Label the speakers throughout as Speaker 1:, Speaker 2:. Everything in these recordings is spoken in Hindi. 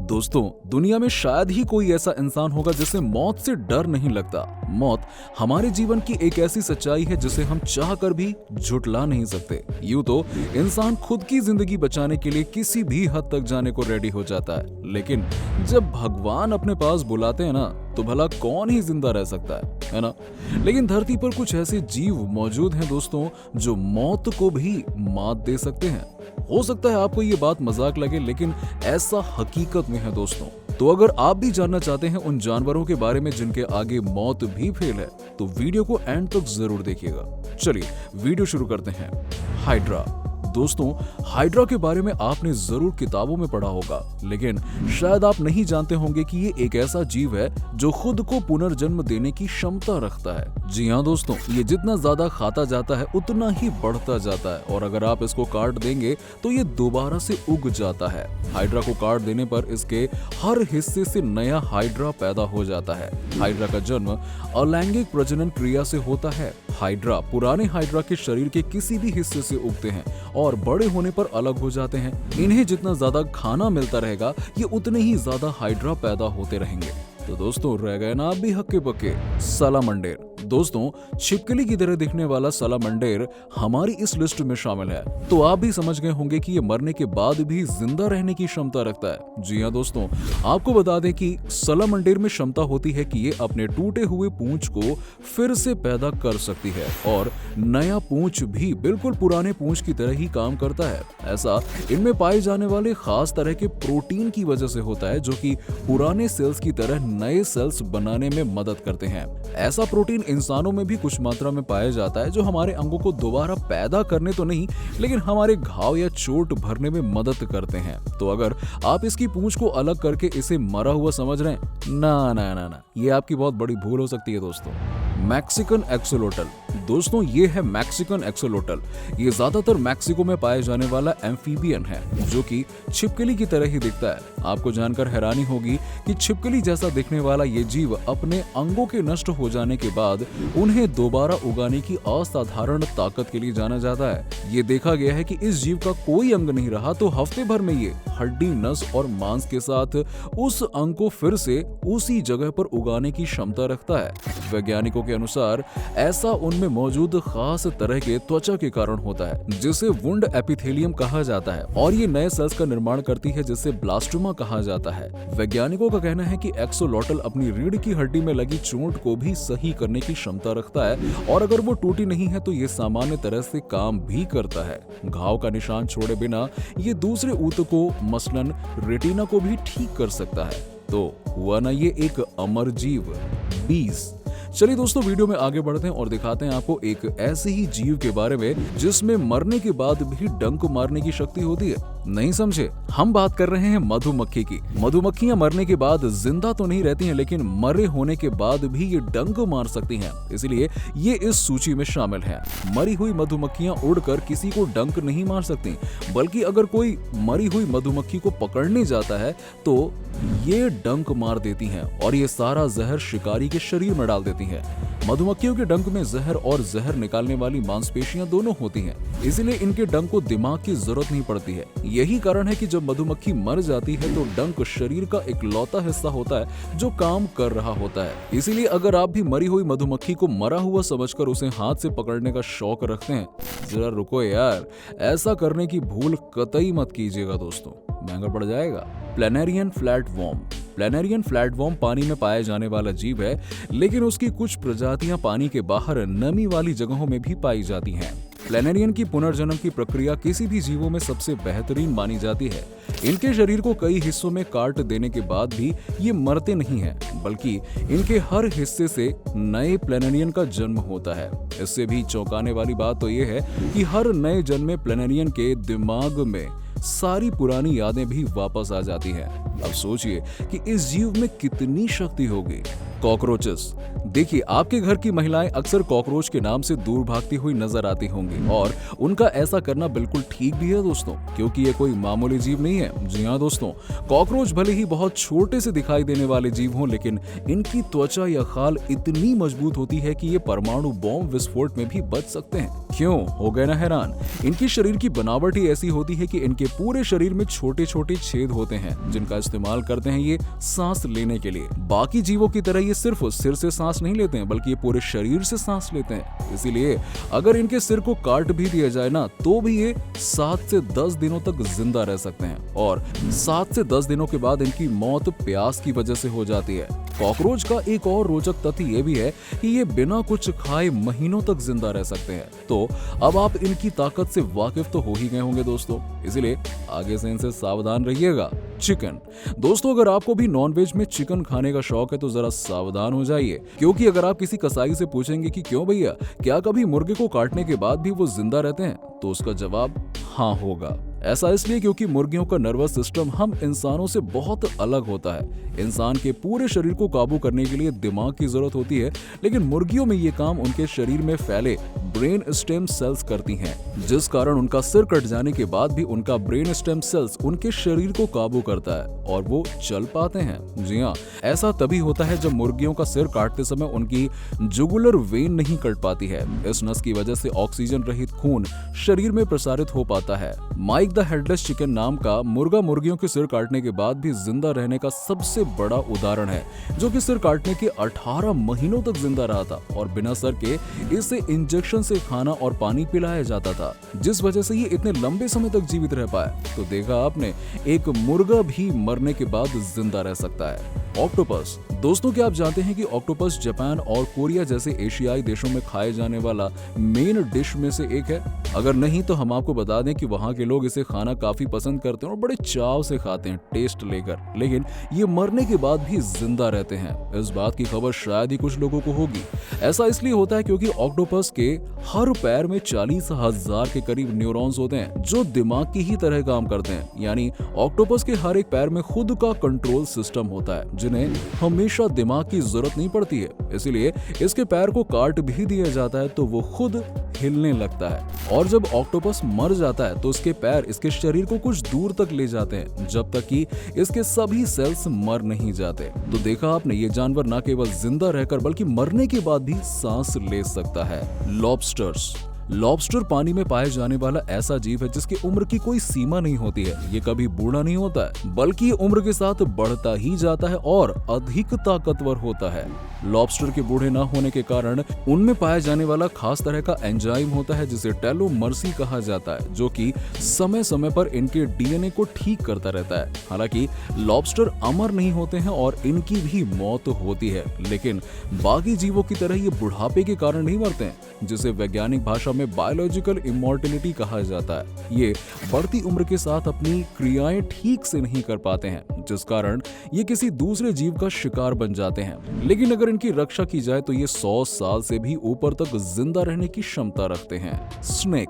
Speaker 1: दोस्तों, दुनिया में शायद ही कोई ऐसा इंसान होगा जिसे मौत से डर नहीं लगता। मौत हमारे जीवन की एक ऐसी सच्चाई है जिसे हम चाह कर भी झुठला नहीं सकते। यूं तो इंसान खुद की जिंदगी बचाने के लिए किसी भी हद तक जाने को रेडी हो जाता है, लेकिन जब भगवान अपने पास बुलाते हैं ना, तो भला कौन ही जिंदा रह सकता है ना? लेकिन धरती पर कुछ ऐसे जीव मौजूद हैं दोस्तों, जो मौत को भी मात दे सकते हैं। हो सकता है आपको ये बात मजाक लगे, लेकिन ऐसा हकीकत में है दोस्तों। तो अगर आप भी जानना चाहते हैं उन जानवरों के बारे में जिनके आगे मौत भी फेल है, तो वीडियो को एंड तक जरूर देखिएगा। चलिए वीडियो शुरू करते हैं। हाइड्रा। दोस्तों, हाइड्रा के बारे में आपने जरूर किताबों में पढ़ा होगा, लेकिन शायद आप नहीं जानते होंगे कि ये एक ऐसा जीव है जो खुद को पुनर्जन्म देने की क्षमता रखता है। जी हाँ दोस्तों, ये जितना ज्यादा खाता जाता है उतना ही बढ़ता जाता है, और अगर आप इसको काट देंगे तो ये दोबारा से उग जाता है। हाइड्रा को काट देने पर इसके हर हिस्से से नया हाइड्रा पैदा हो जाता है। हाइड्रा का जन्म अलैंगिक प्रजनन क्रिया से होता है। हाइड्रा पुराने हाइड्रा के शरीर के किसी भी हिस्से से उगते हैं और बड़े होने पर अलग हो जाते हैं। इन्हें जितना ज्यादा खाना मिलता रहेगा, ये उतने ही ज्यादा हाइड्रा पैदा होते रहेंगे। तो दोस्तों, रह गए ना आप भी हक्के पक्के। सालामंडेर। दोस्तों, छिपकली की तरह दिखने वाला सालामंडेर हमारी इस लिस्ट में शामिल है। तो आप भी समझ गए होंगे कि ये मरने के बाद भी जिंदा रहने की क्षमता रखता है। जी हाँ दोस्तों, आपको बता दें कि सालामंडेर में क्षमता होती है कि ये अपने टूटे हुए पूंछ को फिर से पैदा कर सकती है, और नया पूंछ भी बिल्कुल पुराने पूंछ की तरह ही काम करता है। ऐसा इनमें पाए जाने वाले खास तरह के प्रोटीन की वजह से होता है, जो कि पुराने सेल्स की तरह नए सेल्स बनाने में मदद करते हैं। ऐसा प्रोटीन इंसानों में भी कुछ मात्रा में पाया जाता है, जो हमारे अंगों को दोबारा पैदा करने तो नहीं, लेकिन हमारे घाव या चोट भरने में मदद करते हैं। तो अगर आप इसकी पूंछ को अलग करके इसे मरा हुआ समझ रहे हैं, ना ना ना ना, ये आपकी बहुत बड़ी भूल हो सकती है दोस्तों। Mexican axolotl. दोस्तों, ये है मैक्सिकन एक्सोलोटल। ये ज्यादातर मैक्सिको में पाए जाने वाला एम्फीबियन है, जो कि छिपकली की तरह ही दिखता है। आपको जानकर हैरानी होगी कि छिपकली जैसा दिखने वाला ये जीव अपने अंगों के नष्ट हो जाने के बाद उन्हें दोबारा उगाने की असाधारण ताकत के लिए जाना जाता है। ये देखा गया है कि इस जीव का कोई अंग नहीं रहा तो हफ्ते भर में ये हड्डी, नस और मांस के साथ उस अंग को फिर से उसी जगह पर उगाने की क्षमता रखता है। वैज्ञानिकों के अनुसार ऐसा उनमें मौजूद खास तरह के त्वचा के कारण होता है, जिसे वुंड एपिथेलियम कहा जाता है, और ये नए सेल्स का निर्माण करती है, जिसे ब्लास्टोमा कहा जाता है। वैज्ञानिकों का कहना है कि एक्सोलोटल अपनी रीढ़ की हड्डी में लगी चोट को भी सही करने की क्षमता रखता है, और अगर वो टूटी नहीं है तो ये सामान्य तरह से काम भी करता है। घाव का निशान छोड़े बिना ये दूसरे ऊतकों, मसलन रेटिना को भी ठीक कर सकता है। तो हुआ ना ये एक अमर जीव, बीज। चलिए दोस्तों, वीडियो में आगे बढ़ते हैं और दिखाते हैं आपको एक ऐसे ही जीव के बारे में जिसमें मरने के बाद भी डंक मारने की शक्ति होती है। नहीं समझे? हम बात कर रहे हैं मधुमक्खी की। मधुमक्खियां मरने के बाद जिंदा तो नहीं रहती हैं, लेकिन मरे होने के बाद भी ये डंक मार सकती हैं, इसलिए ये इस सूची में शामिल है। मरी हुई मधुमक्खियां उड़कर किसी को डंक नहीं मार सकती, बल्कि अगर कोई मरी हुई मधुमक्खी को पकड़ने जाता है तो ये डंक मार देती हैं, और ये सारा जहर शिकारी के शरीर में डाल देती हैं। मधुमक्खियों के डंक में जहर और जहर निकालने वाली मांसपेशियां दोनों होती हैं, इसलिए इनके डंक को दिमाग की जरूरत नहीं पड़ती है। यही कारण है कि जब मधुमक्खी मर जाती है तो डंक शरीर का इकलौता हिस्सा होता है जो काम कर रहा होता है। इसीलिए अगर आप भी मरी हुई मधुमक्खी को मरा हुआ समझकर उसे हाथ से पकड़ने का शौक रखते हैं, जरा रुको यार, ऐसा करने की भूल कतई मत कीजिएगा दोस्तों, महंगा पड़ जाएगा। प्लैनेरियन फ्लैटवर्म। प्लैनेरियन फ्लैटवर्म पानी में पाया जाने वाला जीव है, लेकिन उसकी कुछ प्रजातियां पानी के बाहर नमी वाली जगहों में भी पाई जाती हैं। प्लैनेरियन की पुनर्जन्म की प्रक्रिया किसी भी जीवों में सबसे बेहतरीन मानी जाती है। इनके शरीर को कई हिस्सों में काट देने के बाद भी ये मरते नहीं हैं, बल्कि इनके हर हिस्से से नए प्लैनेरियन का जन्म होता है। इससे भी चौंकाने वाली बात तो ये है कि हर नए जन्मे प्लैनेरियन के दिमाग में सारी पुरानी यादें भी वापस आ जाती हैं। अब सोचिए कि इस जीव में कितनी शक्ति होगी। कॉकरोचेस। देखिए, आपके घर की महिलाएं अक्सर कॉकरोच के नाम से दूर भागती हुई नजर आती होंगी और उनका ऐसा करना बिल्कुल ठीक भी है दोस्तों, क्योंकि ये कोई मामूली जीव नहीं है। जी हाँ दोस्तों, कॉकरोच भले ही बहुत छोटे से दिखाई देने वाले जीव हों, लेकिन इनकी त्वचा या खाल इतनी मजबूत होती है कि ये परमाणु बॉम्ब विस्फोट में भी बच सकते हैं। क्यों, हो गए ना हैरान? इनकी शरीर की बनावट ही ऐसी होती है कि इनके पूरे शरीर में छोटे छोटे छेद होते हैं, जिनका इस्तेमाल करते हैं ये सांस लेने के लिए। बाकी जीवों की तरह ये सिर्फ सिर से सांस नहीं लेते हैं, बल्कि ये पूरे शरीर से सांस लेते हैं। इसीलिए अगर इनके सिर को काट भी दिया जाए ना, तो भी ये 7 से 10 दिनों तक जिंदा रह सकते हैं और 7 से 10 दिनों के बाद इनकी मौत प्यास की वजह से हो जाती है। कॉकरोच का एक और रोचक तथ्य ये भी है कि ये बिना कुछ खाए महीनों तक जिंदा रह सकते हैं। तो अब आप इनकी ताकत से वाकिफ तो हो ही गए होंगे दोस्तों, इसलिए आगे से इनसे सावधान रहिएगा। चिकन। दोस्तों, अगर आपको भी नॉनवेज में चिकन खाने का शौक है तो जरा सावधान हो जाइए, क्योंकि अगर आप किसी कसाई से पूछेंगे कि क्यों भैया, क्या कभी मुर्गे को काटने के बाद भी वो जिंदा रहते हैं, तो उसका जवाब हाँ होगा। ऐसा इसलिए क्योंकि मुर्गियों का नर्वस सिस्टम हम इंसानों से बहुत अलग होता है। इंसान के पूरे शरीर को काबू करने के लिए दिमाग की जरूरत होती है, लेकिन मुर्गियों में ये काम उनके शरीर में फैले ब्रेन स्टेम सेल्स करती हैं, जिस कारण उनका सिर कट जाने के बाद भी उनका ब्रेन स्टेम सेल्स उनके शरीर को काबू करता है और वो चल पाते हैं। जी हाँ, ऐसा तभी होता है जब मुर्गियों का सिर काटते समय उनकी जुगुलर वेन नहीं कट पाती है। इस नस की वजह से ऑक्सीजन रहित खून शरीर में प्रसारित हो पाता है। माइक द हेडलेस चिकन नाम का मुर्गा मुर्गियों के सिर काटने के बाद भी जिंदा रहने का सबसे बड़ा उदाहरण है, जो कि सिर काटने के 18 महीनों तक जिंदा रहा था और बिना सर के इसे इंजेक्शन से खाना और पानी पिलाया जाता था, जिस वजह से ये इतने लंबे समय तक जीवित रह पाया। तो देखा आपने, एक मुर्गा भी मरने के बाद जिंदा रह सकता है। ऑक्टोपस। दोस्तों, क्या आप जानते हैं कि ऑक्टोपस जापान और कोरिया जैसे एशियाई देशों में खाए जाने वाला मेन डिश में से एक है? अगर नहीं तो हम आपको बता दें कि वहाँ के लोग इसे खाना काफी पसंद करते हैं और बड़े चाव से खाते हैं टेस्ट लेकर, लेकिन ये मरने के बाद भी जिंदा रहते हैं। इस बात की खबर शायद ही कुछ लोगों को होगी। ऐसा इसलिए होता है क्योंकि ऑक्टोपस के हर पैर में 40,000 के करीब न्यूरॉन्स होते हैं, जो दिमाग की ही तरह काम करते हैं। यानी ऑक्टोपस के हर एक पैर में खुद का कंट्रोल सिस्टम होता है, जिन्हें हमेशा दिमाग की जरूरत नहीं पड़ती है। इसीलिए इसके पैर को काट भी दिया जाता है तो वो खुद हिलने लगता है। और जब ऑक्टोपस मर जाता है तो इसके पैर इसके शरीर को कुछ दूर तक ले जाते हैं, जब तक कि इसके सभी सेल्स मर नहीं जाते। तो देखा आपने, ये जानवर न केवल जिंदा रहकर बल्कि मरने के बाद भी सांस ले सकता है। लॉबस्टर्स। लॉबस्टर पानी में पाए जाने वाला ऐसा जीव है जिसकी उम्र की कोई सीमा नहीं होती है। ये कभी बूढ़ा नहीं होता है, बल्कि ये उम्र के साथ बढ़ता ही जाता है और अधिक ताकतवर होता है। लॉबस्टर के बूढ़े न होने के कारण उनमें पाया जाने वाला खास तरह का एंजाइम होता है जिसे टेलोमर्सी कहा जाता है, जो कि समय समय पर इनके डीएनए को ठीक करता रहता है। हालांकि लॉबस्टर अमर नहीं होते हैं और इनकी भी मौत होती है, लेकिन बाकी जीवों की तरह ये बुढ़ापे के कारण नहीं मरते हैं, जिसे वैज्ञानिक भाषा में बायोलॉजिकल इमॉर्टेलिटी कहा जाता है। ये बढ़ती उम्र के साथ अपनी क्रियाएं ठीक से नहीं कर पाते हैं, जिस कारण ये किसी दूसरे जीव का शिकार बन जाते हैं। लेकिन अगर इनकी रक्षा की जाए तो ये 100 साल से भी ऊपर तक जिंदा रहने की क्षमता रखते हैं। स्नेक।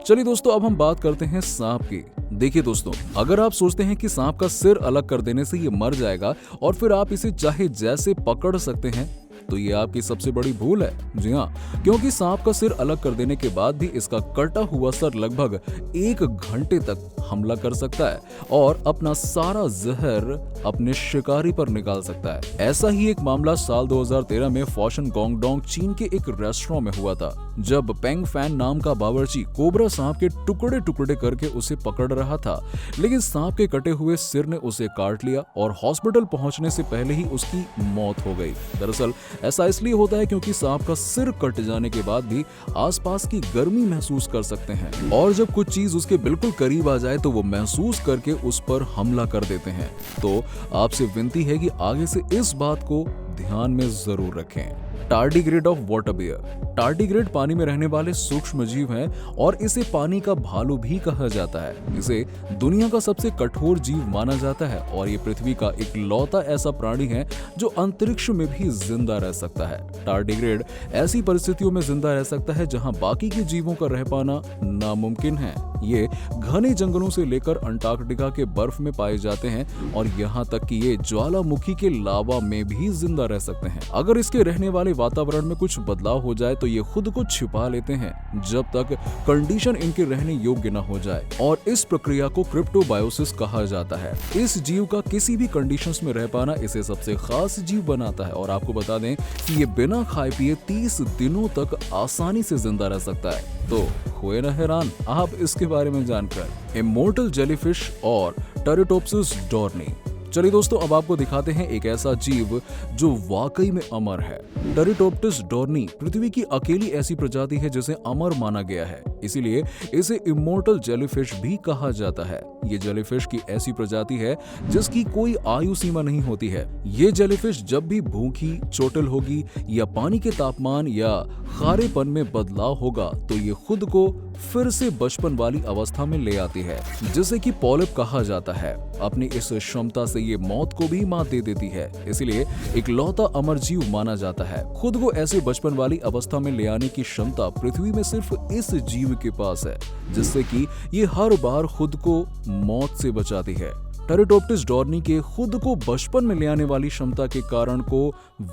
Speaker 1: चलिए दोस्तों, अब हम बात करते हैं सांप की। देखिए दोस्तों, अगर आप सोचते हैं कि सांप का सिर अलग कर देने से ये मर जाएगा और फिर आप इसे चाहे जैसे पकड़ सकते हैं, तो ये आपकी सबसे बड़ी भूल है। जी हाँ, क्योंकि सांप का सिर अलग कर देने के बाद भी इसका कटा हुआ सर लगभग 1 घंटे तक हमला कर सकता है और अपना सारा जहर अपने शिकारी पर निकाल सकता है। ऐसा ही एक मामला साल 2013 में फॉशन गोंगडोंग चीन के एक रेस्टोरेंट में हुआ था, जब पेंग फैन नाम का बावर्ची कोबरा सांप के टुकड़े टुकड़े करके उसे पकड़ रहा था, लेकिन सांप के कटे हुए सिर ने उसे काट लिया और हॉस्पिटल पहुंचने से पहले ही उसकी मौत हो गई। दरअसल ऐसा इसलिए होता है क्योंकि सांप का सिर कट जाने के बाद भी आसपास की गर्मी महसूस कर सकते हैं और जब कुछ चीज उसके बिल्कुल करीब आ जाए तो वो महसूस करके उस पर हमला कर देते हैं। तो आपसे विनती है कि आगे से इस बात को ध्यान में जरूर रखें। Tardigrade of water bear. Tardigrade पानी में रहने वाले सूक्ष्म जीव हैं और इसे पानी का भालू भी कहा जाता है। इसे दुनिया का सबसे कठोर जीव माना जाता है और ये पृथ्वी का इकलौता ऐसा प्राणी है जो अंतरिक्ष में भी जिंदा रह सकता है। टार्डिग्रेड ऐसी परिस्थितियों में जिंदा रह सकता है जहां बाकी के जीवों का रह पाना नामुमकिन है। ये घने जंगलों से लेकर अंटार्कटिका के बर्फ में पाए जाते हैं और यहाँ तक कि ये ज्वालामुखी के लावा में भी जिंदा रह सकते हैं। अगर इसके रहने वाले वातावरण में कुछ बदलाव हो जाए तो ये खुद को छिपा लेते हैं जब तक कंडीशन इनके रहने योग्य न हो जाए और इस प्रक्रिया को क्रिप्टोबायोसिस कहा जाता है। इस जीव का किसी भी कंडीशंस में रह पाना इसे सबसे खास जीव बनाता है और आपको बता दें कि ये बिना खाए पिए 30 दिनों तक आसानी से जिंदा रह सकता है। तो हुए न हैरान आप इसके बारे में जानकर। इमोर्टल जेलीफिश और टेरिटोप्सिस डोर्नी। चलिए दोस्तों, अब आपको दिखाते हैं एक ऐसा जीव जो वाकई में अमर है। टेरिटोप्सिस डोर्नी पृथ्वी की अकेली ऐसी प्रजाति है जिसे अमर माना गया है, इसीलिए इसे इमोर्टल जेलीफिश भी कहा जाता है। ये जेलीफिश की ऐसी प्रजाति है जिसकी कोई आयु सीमा नहीं होती है। ये जेलीफिश जब भी भूखी, चोटिल होगी या पानी के तापमान या खारेपन में बदलाव होगा तो ये खुद को फिर से बचपन वाली अवस्था में ले आती है, जिसे कि पॉलिप कहा जाता है। अपनी इस क्षमता से ये मौत को भी मात दे देती है, इसलिए इकलौता अमर जीव माना जाता है। खुद को ऐसे बचपन वाली अवस्था में ले आने की क्षमता पृथ्वी में सिर्फ इस जीव के पास है, जिससे कि ये हर बार खुद को मौत से बचाती है। टेरिटोप्सिस डोर्नी के खुद को बचपन में ले आने वाली क्षमता के कारण को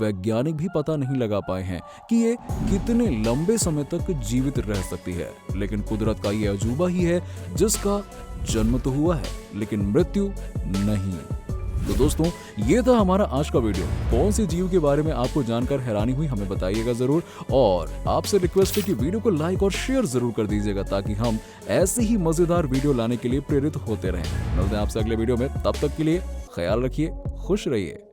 Speaker 1: वैज्ञानिक भी पता नहीं लगा पाए हैं कि ये कितने लंबे समय तक जीवित रह सकती है, लेकिन कुदरत का ये अजूबा ही है जिसका जन्म तो हुआ है लेकिन मृत्यु नहीं। तो दोस्तों, ये था हमारा आज का वीडियो। कौन से जीव के बारे में आपको जानकर हैरानी हुई हमें बताइएगा जरूर, और आपसे रिक्वेस्ट है कि वीडियो को लाइक और शेयर जरूर कर दीजिएगा ताकि हम ऐसे ही मजेदार वीडियो लाने के लिए प्रेरित होते रहें। मिलते हैं आपसे अगले वीडियो में, तब तक के लिए ख्याल रखिए, खुश रहिए।